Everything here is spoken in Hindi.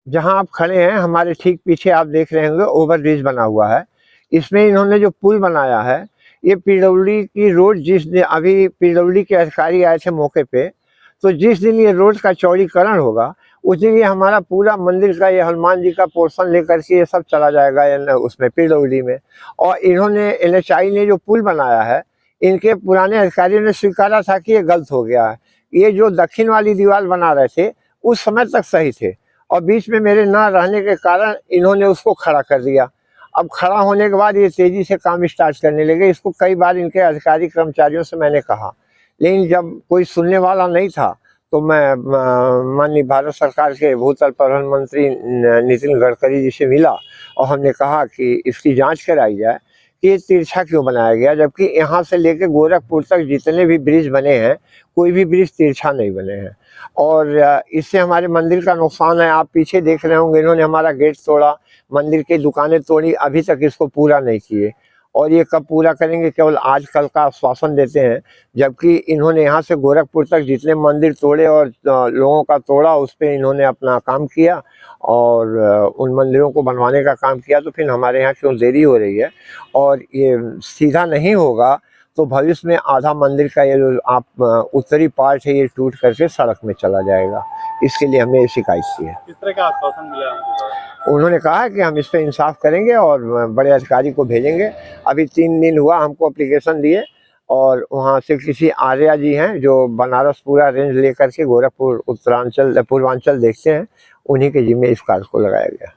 जहां आप खड़े हैं हमारे ठीक पीछे आप देख रहे होंगे ओवर ब्रिज बना हुआ है। इसमें इन्होंने जो पुल बनाया है, ये पीडब्ल्यूडी की रोड, जिस दिन अभी पीडब्ल्यूडी के अधिकारी आए थे मौके पे, तो जिस दिन ये रोड का चौड़ीकरण होगा उस दिन ये हमारा पूरा मंदिर का ये हनुमान जी का पोर्शन लेकर के ये सब चला जाएगा उसमें पीडब्ल्यूडी में। और इन्होंने एनएचआई ने जो पुल बनाया है, इनके पुराने अधिकारियों ने स्वीकारा था कि ये गलत हो गया है। ये जो दक्षिण वाली दीवार बना रहे थे उस समय तक सही थे, और बीच में मेरे ना रहने के कारण इन्होंने उसको खड़ा कर दिया। अब खड़ा होने के बाद ये तेजी से काम स्टार्ट करने लगे। इसको कई बार इनके अधिकारी कर्मचारियों से मैंने कहा, लेकिन जब कोई सुनने वाला नहीं था तो मैं माननीय भारत सरकार के भूतपूर्व प्रधानमंत्री नितिन गडकरी जी से मिला और हमने कहा कि इसकी जांच कराई जाए कि ये तिरछा क्यों बनाया गया, जबकि यहाँ से लेकर गोरखपुर तक जितने भी ब्रिज बने हैं कोई भी ब्रिज तिरछा नहीं बने हैं। और इससे हमारे मंदिर का नुकसान है। आप पीछे देख रहे होंगे इन्होंने हमारा गेट तोड़ा, मंदिर की दुकानें तोड़ी, अभी तक इसको पूरा नहीं किए। और ये कब पूरा करेंगे केवल आज कल का आश्वासन देते हैं, जबकि इन्होंने यहाँ से गोरखपुर तक जितने मंदिर तोड़े और लोगों का तोड़ा उस पर इन्होंने अपना काम किया और उन मंदिरों को बनवाने का काम किया। तो फिर हमारे यहाँ क्यों देरी हो रही है? और ये सीधा नहीं होगा तो भविष्य में आधा मंदिर का ये जो आप उत्तरी पार्ट है ये टूट करके सड़क में चला जाएगा। इसके लिए हमने ये शिकायत की है। किस तरह का आश्वासन मिला? उन्होंने कहा कि हम इस पर इंसाफ करेंगे और बड़े अधिकारी को भेजेंगे। अभी 3 दिन हुआ हमको एप्लीकेशन दिए, और वहाँ से किसी आर्या जी हैं जो बनारस पूरा रेंज लेकर के गोरखपुर उत्तरांचल पूर्वांचल देखते हैं, उन्हीं के जिम्मे इस कार्य को लगाया गया।